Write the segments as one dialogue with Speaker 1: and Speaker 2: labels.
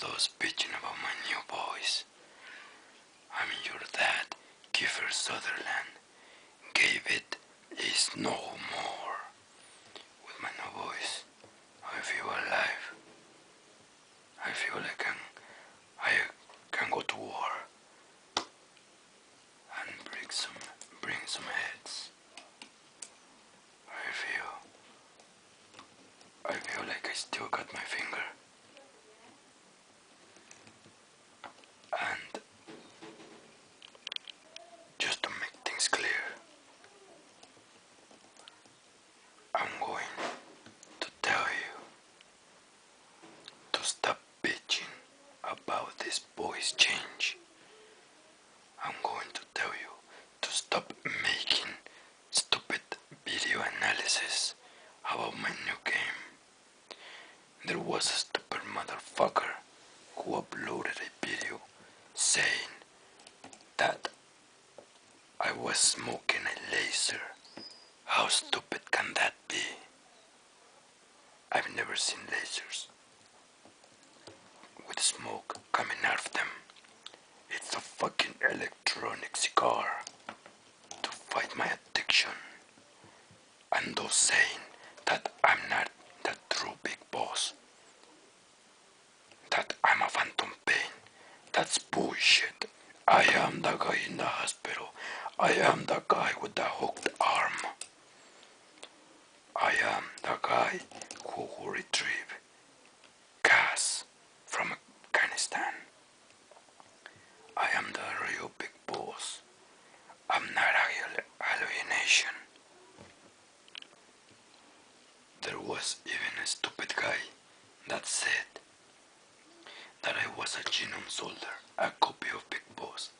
Speaker 1: those bitching about my new voice. I'm your dad, Kiefer Sutherland. Gave it is no more. With my new voice, I feel alive. I feel like I can go to war and bring some heads. I feel like I still got my finger. And just to make things clear, I'm going to tell you to stop bitching about this voice change. I'm going to tell you to stop making stupid video analysis about my new game. There was a stupid motherfucker who uploaded a video saying that I was smoking a laser. How stupid can that be? I've never seen lasers with smoke coming out of them. It's a fucking electronic cigar to fight my addiction. And those saying that I'm not the true big boss, that I'm a phantom pain, that's bullshit. I am the guy in the hospital. I am the guy with the hooked arm. I am the guy who retrieved gas from Afghanistan. I am the real big boss. I'm not a hallucination. There was even a stupid guy that said that I was a genome soldier, a copy of Big Boss,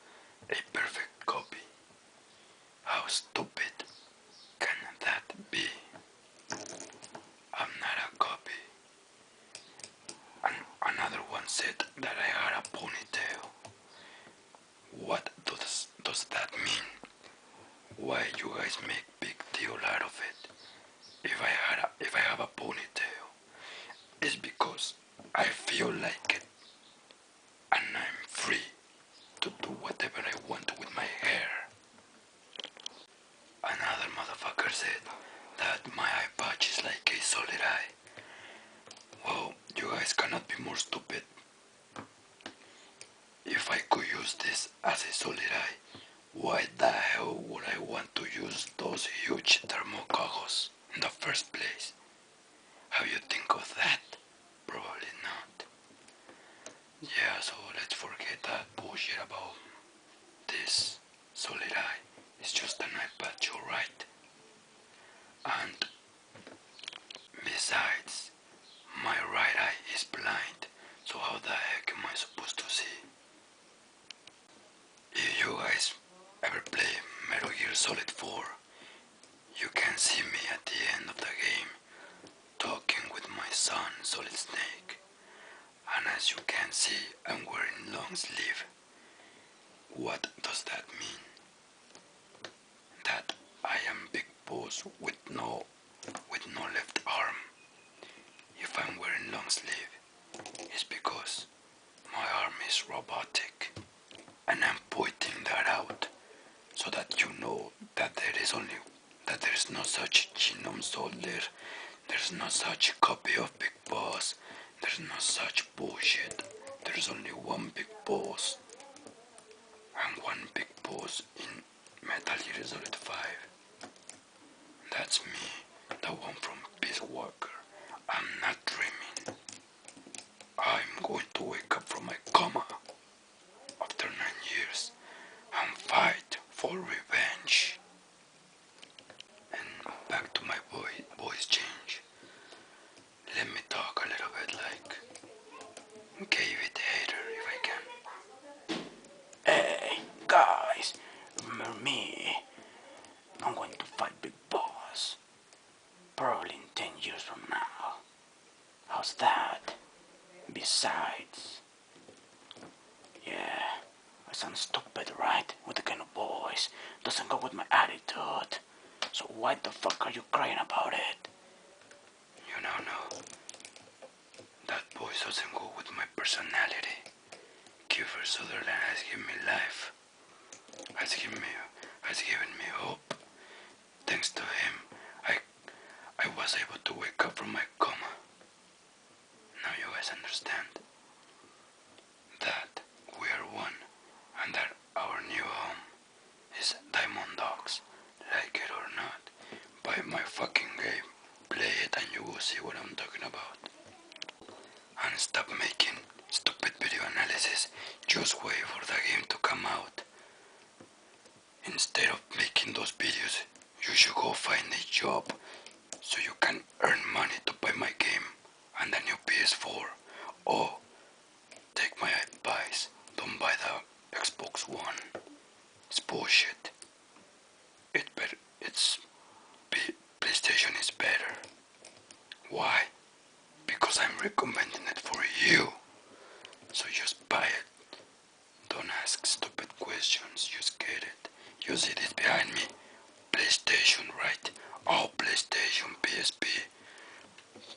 Speaker 1: a perfect copy. How stupid can that be? I'm not a copy. And another one said that I had a ponytail. What does that mean? Why you guys make big deal out of it? If I have a ponytail, it's because I feel like it, and I'm free to do whatever I want with my hair. Another motherfucker said that my eye patch is like a solid eye. Well, you guys cannot be more stupid. If I could use this as a solid eye, why the hell would I want to use those huge thermocogos in the first place? Have you think of that? Probably not. Yeah, so let's forget that bullshit about this solid eye. It's just an eye patch, alright? And besides, my right eye is blind, so how the heck am I supposed to see? If you guys ever play Metal Gear Solid 4, you can see me at the end of the game talking with my son Solid Snake. And as you can see, I'm wearing long sleeve. What does that mean? That I am Big Boss with no left arm. If I'm wearing long sleeve, it's because my arm is robotic, and I'm pointing that out so that you know that there is no such genome soldier, there's no such copy of Big Boss, there's no such bullshit. There's only one Big Boss, and one Big Boss in Metal Gear Solid 5. That's me, the one from Peace Walker. I'm not dreaming. I'm going to wake up from my coma after 9 years and fight for revenge. And back to my voice change. Let me talk a little bit like David Hater if I can. Hey, guys, remember me? I'm going to fight Big Boss. Probably in 10 years from now. How's that? Besides, yeah, I sound stupid, right? With the kind of voice. Doesn't go with my attitude. So why the fuck are you crying about it? You know, no. That voice doesn't go with my personality. Kiefer Sutherland has given me life, has given me hope. Thanks to him, I was able to wake up from my coma. Now you guys understand that we are one and that our new home is Diamond Dogs. Like it or not, buy my fucking game, play it and you will see what I'm talking about. And stop making stupid video analysis, just wait for the game to come out. Instead of making those videos, you should go find a job so you can earn money to buy my game and the new PS4. Or take my advice, don't buy the Xbox One. It's bullshit. PlayStation is better. Why? Because I'm recommending it for you. So just buy it. Don't ask stupid questions, just get it. You see this behind me? PlayStation, right? Oh, PlayStation, PSP.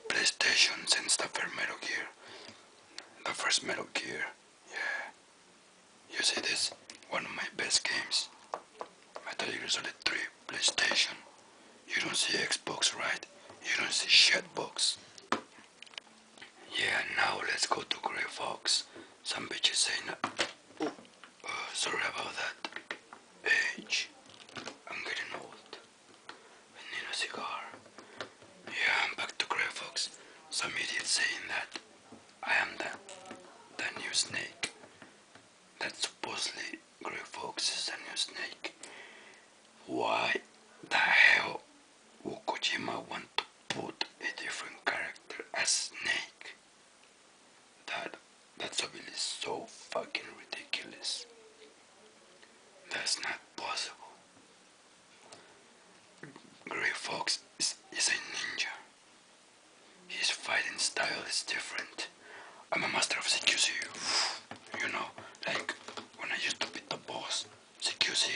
Speaker 1: PlayStation since the first Metal Gear. The first Metal Gear. Yeah. You see this? One of my best games. Metal Gear Solid 3, PlayStation. You don't see Xbox, right? You don't see shitbox. Yeah, now let's go to Grey Fox. Some bitches saying that. Sorry about that. Age. I'm getting old. I need a cigar. Yeah, I'm back to Grey Fox. Some idiot saying that I am the new Snake. That supposedly Grey Fox is the new Snake. Why the hell would Kojima want to put a different character as Snake? That's obviously so fucking ridiculous. That's not possible. Grey Fox is a ninja. His fighting style is different. I'm a master of CQC. You know, like when I used to beat the boss. CQC.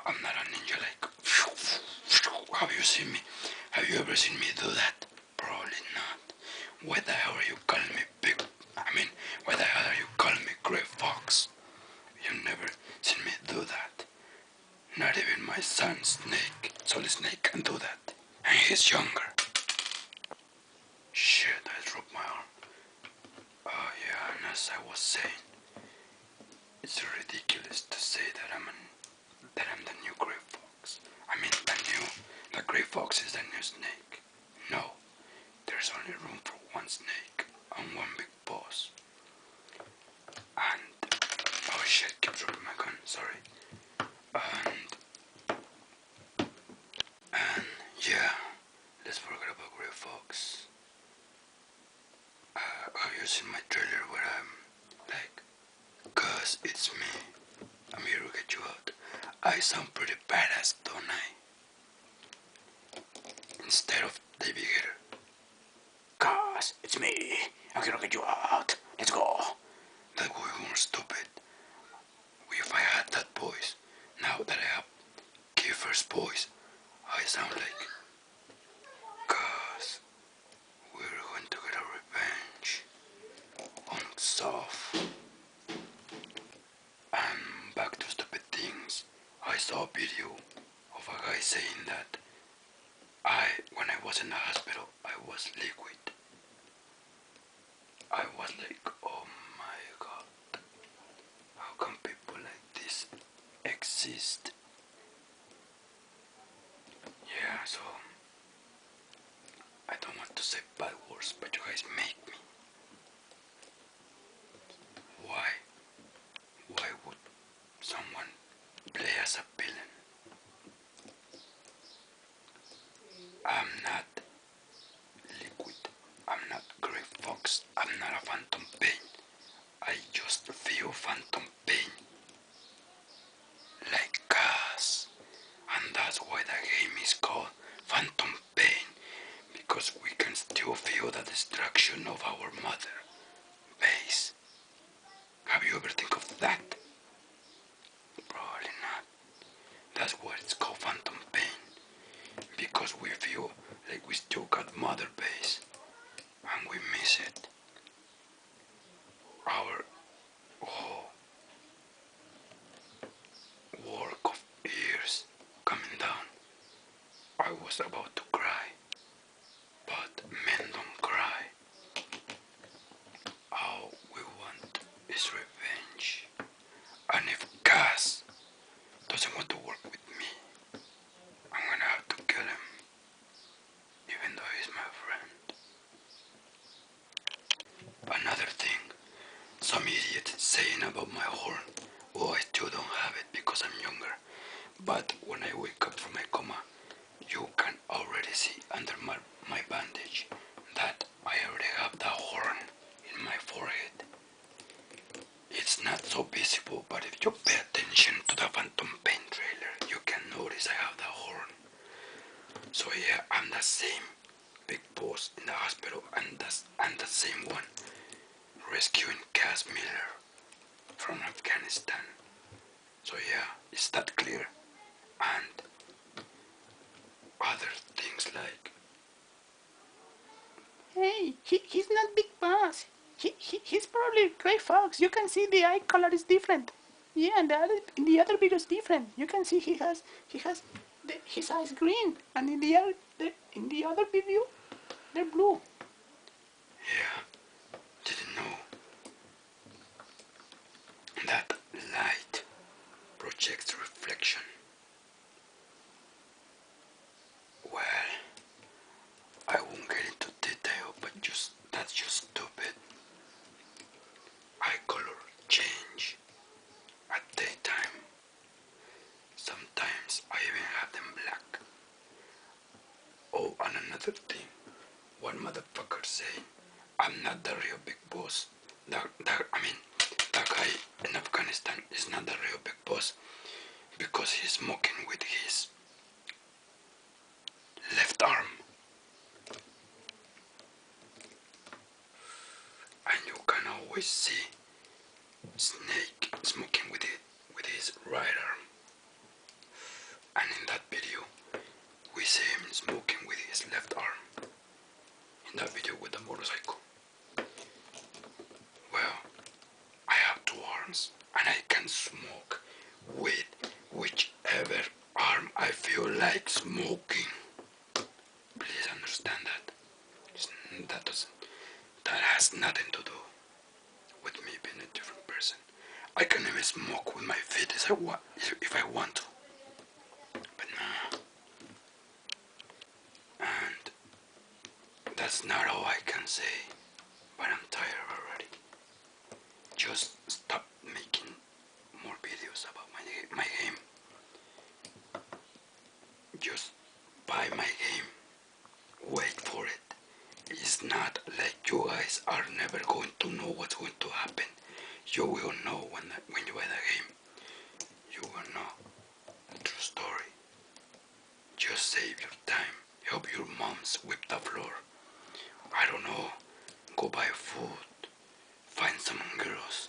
Speaker 1: I'm not a ninja like. Have you seen me? Have you ever seen me do that? Probably not. Why the hell are you calling me big? Why the hell are you calling me Grey Fox? You've never seen me do that. Not even my son Snake, Solid Snake, can do that. And he's younger. Shit, I dropped my arm. Oh yeah, and as I was saying, it's ridiculous to say that I'm the new Grey Fox. The Grey Fox is the new Snake. No, there's only room for one Snake and one big boss. And oh shit, keep dropping my gun. Sorry. And yeah, let's forget about Grey Fox. Have you seen my trailer where I'm like, cause it's me, I'm here to get you out. I sound pretty badass, don't I? Instead of David Guetta. Cause it's me, I'm here to get you out. Let's go. That would be more stupid. If I had that voice, now that I have Kiefer's voice, I sound like, cause we're going to get a revenge on Soft. And back to stupid things. I saw a video of a guy saying that when I was in the hospital, I was liquid. I was like, oh my god, how come people like this exist? Yeah, so I don't want to say bad words, but you guys make me. Why? Why would someone play as a villain? I'm not liquid. I'm not Grey Fox. I'm not a Phantom Pain. I just feel Phantom Pain. Like gas. And that's why the game is called Phantom Pain. Because we can still feel the destruction of our mother base. Have you ever think of that? Probably not. That's why it's called Phantom Pain. Because we feel like we still got mother base. And we miss it. it's saying about my horn. Well, I still don't have it because I'm younger. But when I wake up from my coma, you can already see under my bandage that I already have the horn in my forehead. It's not so visible, but if you pay attention to the Phantom Pain trailer, you can notice I have the horn. So yeah, I'm the same big boss in the hospital, and the same one rescuing Cass Miller from Afghanistan. So yeah, is that clear? And other things like,
Speaker 2: Hey, he's not Big Boss. He's probably Gray Fox. You can see the eye color is different. Yeah, and the other video is different. You can see he has his eyes green, and in the other video they're blue.
Speaker 1: yeah, didn't know that light projects reflection. Well, I won't get into detail, but that's just stupid. Eye color change at daytime. Sometimes I even have them black. Oh, and another thing. One motherfucker say, I'm not the real big boss. That guy in Afghanistan is not the real big boss because he's smoking with his left arm. And you can always see Snake smoking with his right arm. And in that video, we see him smoking with his left arm. In that video with the motorcycle. Well, I have two arms and I can smoke with whichever arm I feel like smoking. Please understand that. That has nothing to do with me being a different person. I can even smoke with my feet if I want to. But nah. And that's not all I can say. But I'm tired already. Just stop making more videos about my game. Just buy my game. Wait for it. It's not like you guys are never going to know what's going to happen. You will know when you buy the game. You will know the true story. Just save your time. Help your mom sweep the floor. I don't know. Go buy food. Find some girls.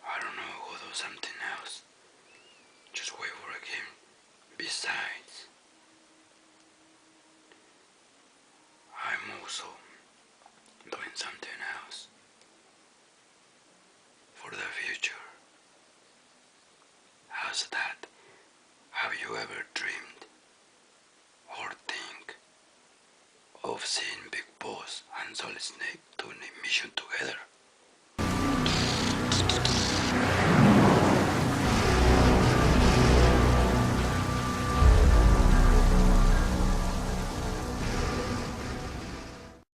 Speaker 1: I don't know. Go do something else. Just wait for a game. Besides, I'm also doing something else for the future. How's that? Have you ever dreamed or think of seeing Big Boss and Solid Snake doing a mission together?